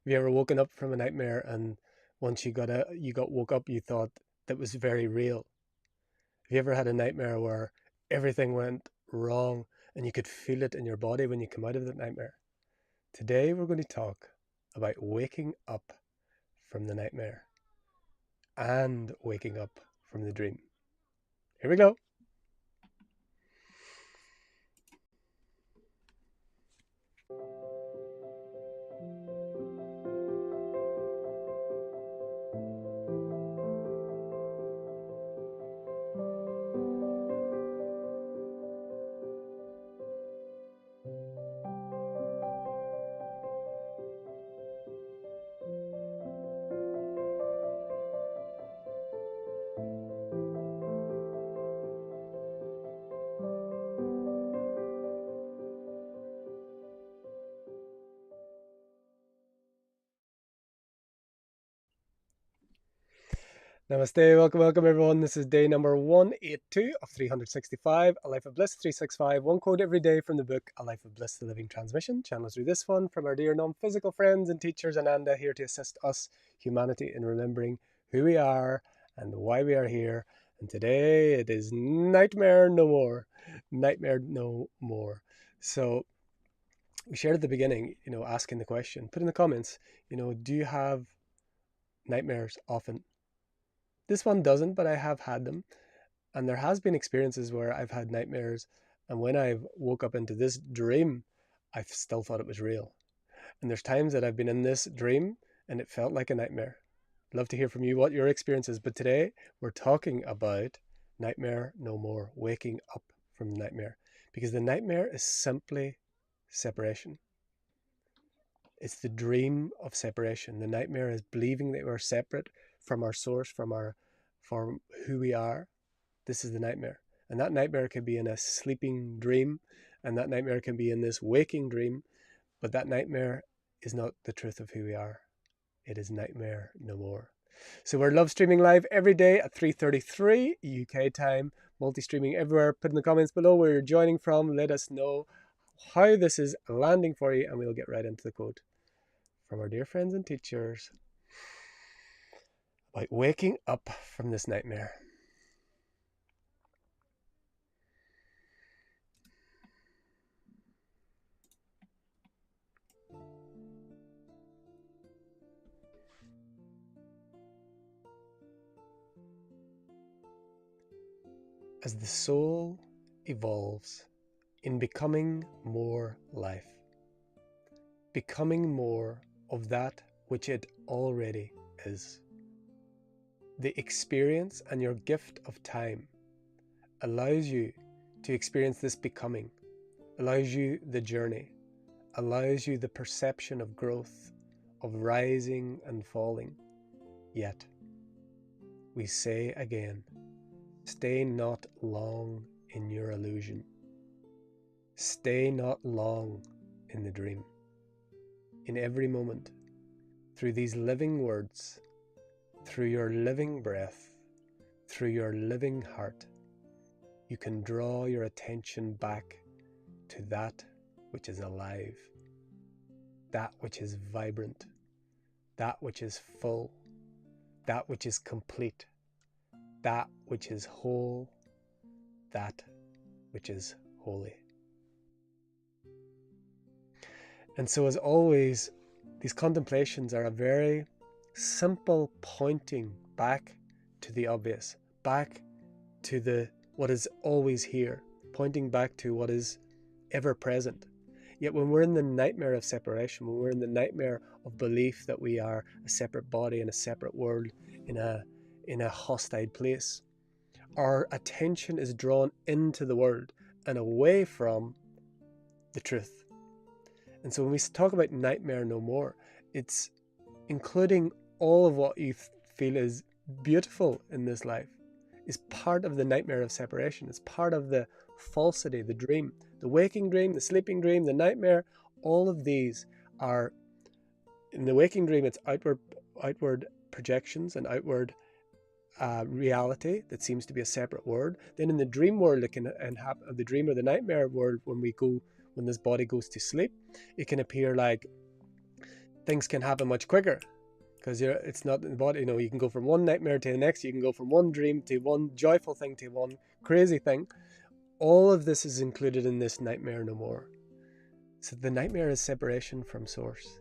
Have you ever woken up from a nightmare and once you got woke up, you thought that was very real? Have you ever had a nightmare where everything went wrong and you could feel it in your body when you come out of that nightmare? Today we're going to talk about waking up from the nightmare and waking up from the dream. Here we go. Namaste, welcome everyone. This is day number 182 of 365, A Life of Bliss 365, one quote every day from the book A Life of Bliss, the Living Transmission. Channeled through this one from our dear non-physical friends and teachers AnandA, here to assist us, humanity, in remembering who we are and why we are here. And today it is nightmare no more. Nightmare no more. So we shared at the beginning, asking the question, put in the comments, do you have nightmares often? This one doesn't, but I have had them. And there has been experiences where I've had nightmares, and when I've woke up into this dream, I've still thought it was real. And there's times that I've been in this dream and it felt like a nightmare. Love to hear from you what your experience is. But today we're talking about nightmare no more, waking up from the nightmare. Because the nightmare is simply separation. It's the dream of separation. The nightmare is believing that we're separate from our source, from who we are. This is the nightmare. And that nightmare can be in a sleeping dream, and that nightmare can be in this waking dream, but that nightmare is not the truth of who we are. It is nightmare no more. So we're live streaming live every day at 3:33 UK time, multi-streaming everywhere. Put in the comments below where you're joining from. Let us know how this is landing for you, and we'll get right into the quote from our dear friends and teachers about waking up from this nightmare. As the soul evolves in becoming more life, becoming more of that which it already is, the experience and your gift of time allows you to experience this becoming, allows you the journey, allows you the perception of growth, of rising and falling. Yet, we say again, stay not long in your illusion. Stay not long in the dream. In every moment, through these living words, through your living breath, through your living heart, you can draw your attention back to that which is alive, that which is vibrant, that which is full, that which is complete, that which is whole, that which is holy. And so, as always, these contemplations are a very simple pointing back to the obvious, back to what is always here, pointing back to what is ever present. Yet when we're in the nightmare of separation, when we're in the nightmare of belief that we are a separate body in a separate world, in a hostile place, our attention is drawn into the world and away from the truth. And so when we talk about nightmare no more, it's including all of what you feel is beautiful in this life is part of the nightmare of separation. It's part of the falsity, the dream, the waking dream, the sleeping dream, the nightmare. All of these are, in the waking dream, it's outward projections and outward reality that seems to be a separate world. Then in the dream world, it can the dream or the nightmare world, when this body goes to sleep, it can appear like things can happen much quicker because it's not in the body. You can go from one nightmare to the next. You can go from one dream to one joyful thing to one crazy thing. All of this is included in this nightmare no more. So the nightmare is separation from source.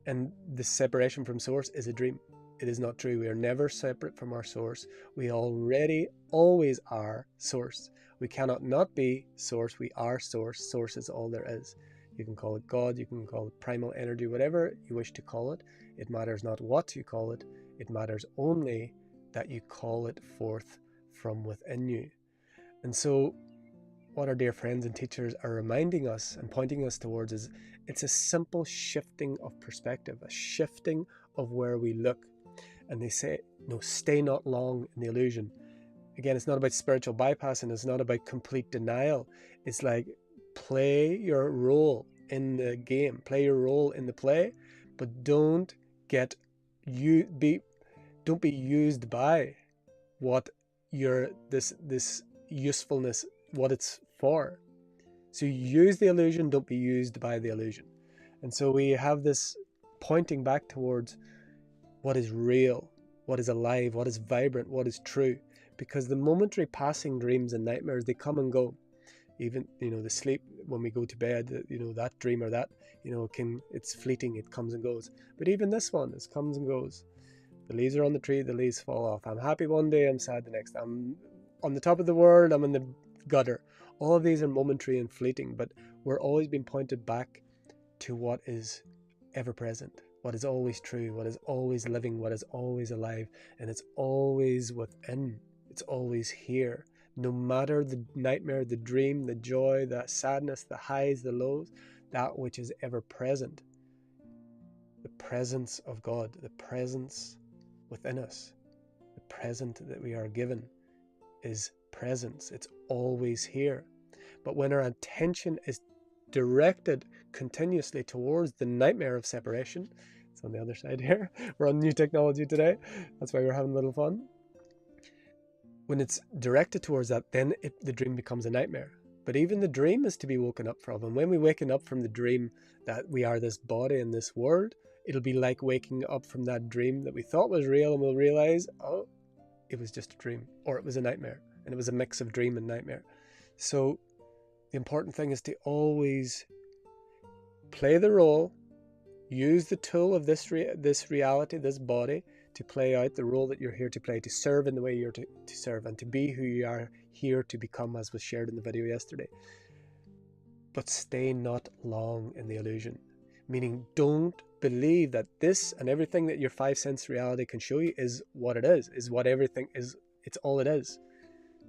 And the separation from source is a dream. It is not true. We are never separate from our source. We already always are source. We cannot not be source. We are source. Source is all there is. You can call it God. You can call it primal energy, whatever you wish to call it. It matters not what you call it. It matters only that you call it forth from within you. And so what our dear friends and teachers are reminding us and pointing us towards is it's a simple shifting of perspective, a shifting of where we look. And they say, no, stay not long in the illusion. Again, it's not about spiritual bypassing. It's not about complete denial. It's like play your role in the game, play your role in the play, but don't be used by what this usefulness, what it's for. So use the illusion, don't be used by the illusion. And so we have this pointing back towards what is real, what is alive, what is vibrant, what is true. Because the momentary passing dreams and nightmares, they come and go. Even, the sleep, when we go to bed, that dream or that, it's fleeting, it comes and goes. But even this one, it comes and goes. The leaves are on the tree, the leaves fall off. I'm happy one day, I'm sad the next. I'm on the top of the world, I'm in the gutter. All of these are momentary and fleeting, but we're always being pointed back to what is ever present, what is always true, what is always living, what is always alive, and it's always within. It's always here. No matter the nightmare, the dream, the joy, the sadness, the highs, the lows, that which is ever present. The presence of God, the presence within us, the present that we are given is presence. It's always here. But when our attention is directed continuously towards the nightmare of separation, it's on the other side here. We're on new technology today. That's why we're having a little fun. When it's directed towards that, then the dream becomes a nightmare. But even the dream is to be woken up from. And when we waken up from the dream that we are this body in this world, it'll be like waking up from that dream that we thought was real, and we'll realize, oh, it was just a dream, or it was a nightmare, and it was a mix of dream and nightmare. So the important thing is to always play the role, use the tool of this reality, this body, to play out the role that you're here to play, to serve in the way you're to serve, and to be who you are here to become, as was shared in the video yesterday. But stay not long in the illusion, meaning don't believe that this and everything that your five sense reality can show you is what it is what everything is. It's all it is,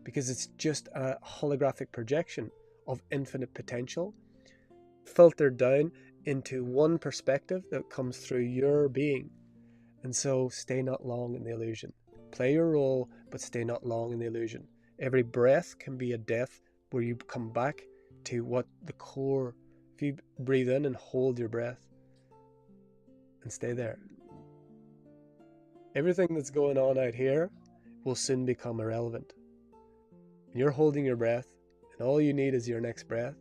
because it's just a holographic projection of infinite potential filtered down into one perspective that comes through your being. And so stay not long in the illusion. Play your role, but stay not long in the illusion. Every breath can be a death where you come back to what the core. If you breathe in and hold your breath and stay there, everything that's going on out here will soon become irrelevant. And you're holding your breath, and all you need is your next breath.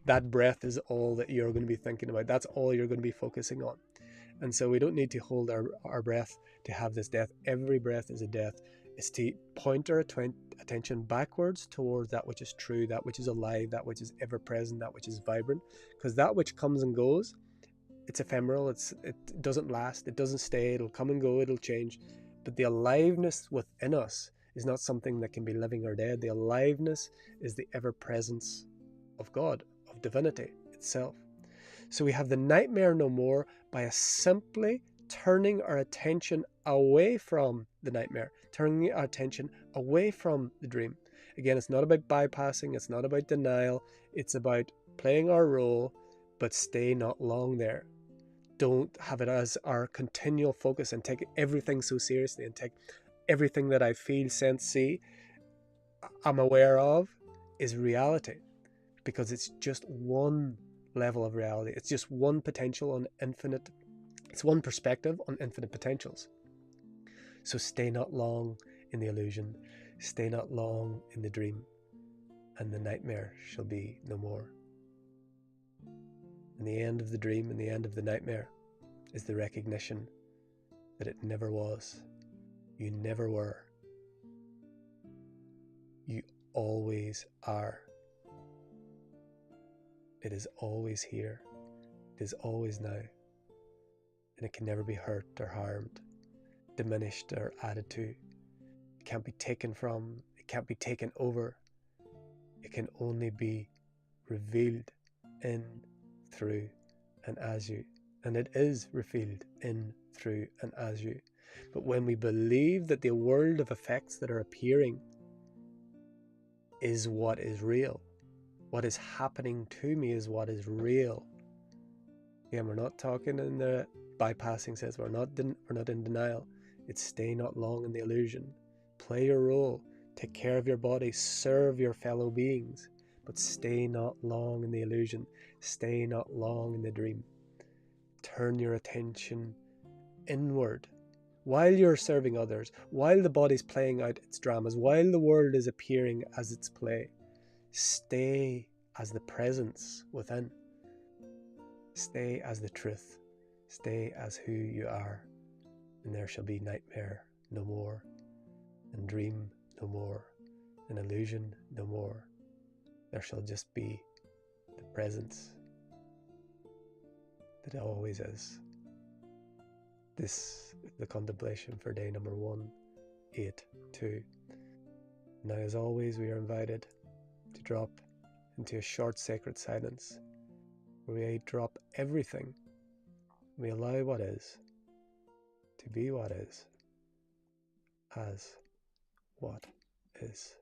That breath is all that you're going to be thinking about. That's all you're going to be focusing on. And so we don't need to hold our breath to have this death. Every breath is a death. It's to point our attention backwards towards that which is true, that which is alive, that which is ever present, that which is vibrant. Because that which comes and goes, it's ephemeral, it doesn't last, it doesn't stay, it'll come and go, it'll change. But the aliveness within us is not something that can be living or dead. The aliveness is the ever presence of God, of divinity itself. So we have the nightmare no more by simply turning our attention away from the nightmare, turning our attention away from the dream. Again, it's not about bypassing, it's not about denial, it's about playing our role, but stay not long there. Don't have it as our continual focus and take everything so seriously and take everything that I feel, sense, see, I'm aware of is reality, because it's just one level of reality. It's just one potential on infinite. It's one perspective on infinite potentials. So stay not long in the illusion. Stay not long in the dream, and the nightmare shall be no more. And the end of the dream and the end of the nightmare is the recognition that it never was. You never were. You always are. It is always here. It is always now. And it can never be hurt or harmed, diminished or added to. It can't be taken from. It can't be taken over. It can only be revealed in, through, and as you. And it is revealed in, through, and as you. But when we believe that the world of effects that are appearing is what is real, what is happening to me is what is real. Again, we're not talking in the bypassing sense. We're not in denial. It's stay not long in the illusion. Play your role. Take care of your body. Serve your fellow beings. But stay not long in the illusion. Stay not long in the dream. Turn your attention inward. While you're serving others, while the body's playing out its dramas, while the world is appearing as its play, stay as the presence within. Stay as the truth. Stay as who you are. And there shall be nightmare no more, and dream no more, and illusion no more. There shall just be the presence that it always is. This is the contemplation for day number 182. Now, as always, we are invited to drop into a short sacred silence where we drop everything. We allow what is to be what is, as what is.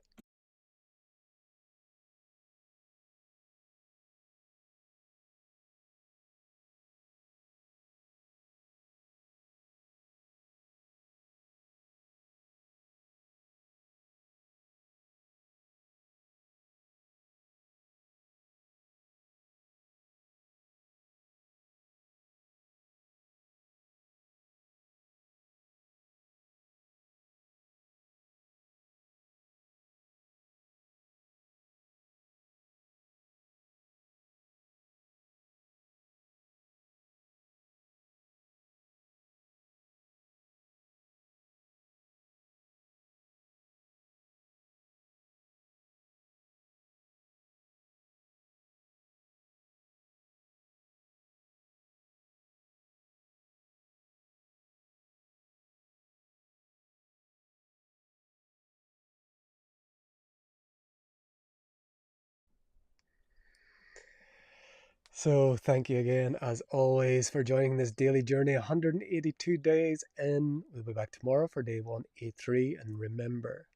So thank you again, as always, for joining this daily journey. 182 days in. We'll be back tomorrow for day 183. And remember,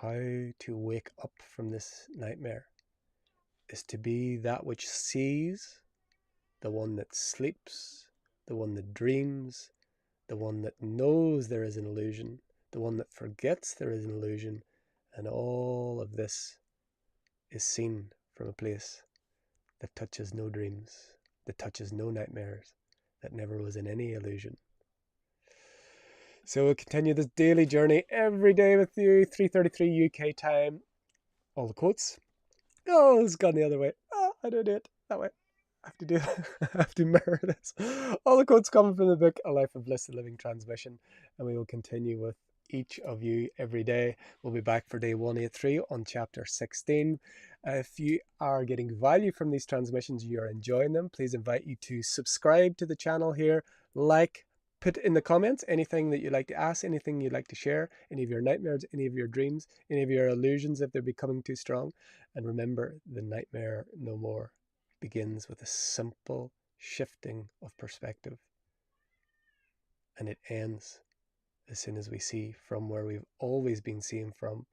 how to wake up from this nightmare is to be that which sees, the one that sleeps, the one that dreams, the one that knows there is an illusion, the one that forgets there is an illusion. And all of this is seen from a place that touches no dreams, that touches no nightmares, that never was in any illusion. So we'll continue this daily journey every day with you, 3:33 UK time. All the quotes. Oh, it's gone the other way. Oh, I don't do it that way. I have to do I have to mirror this. All the quotes coming from the book A Life of Bliss, the Living Transmission. And we will continue with each of you every day. We'll be back for day 183 on chapter 16. If you are getting value from these transmissions, you're enjoying them, please invite you to subscribe to the channel here, like, put in the comments anything that you'd like to ask, anything you'd like to share, any of your nightmares, any of your dreams, any of your illusions if they're becoming too strong. And remember, the nightmare no more begins with a simple shifting of perspective. And it ends as soon as we see from where we've always been seeing from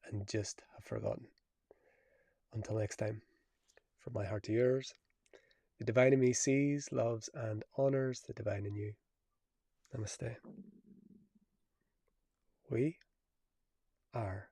and just have forgotten. Until next time, from my heart to yours, the divine in me sees, loves, and honors the divine in you. Namaste. We are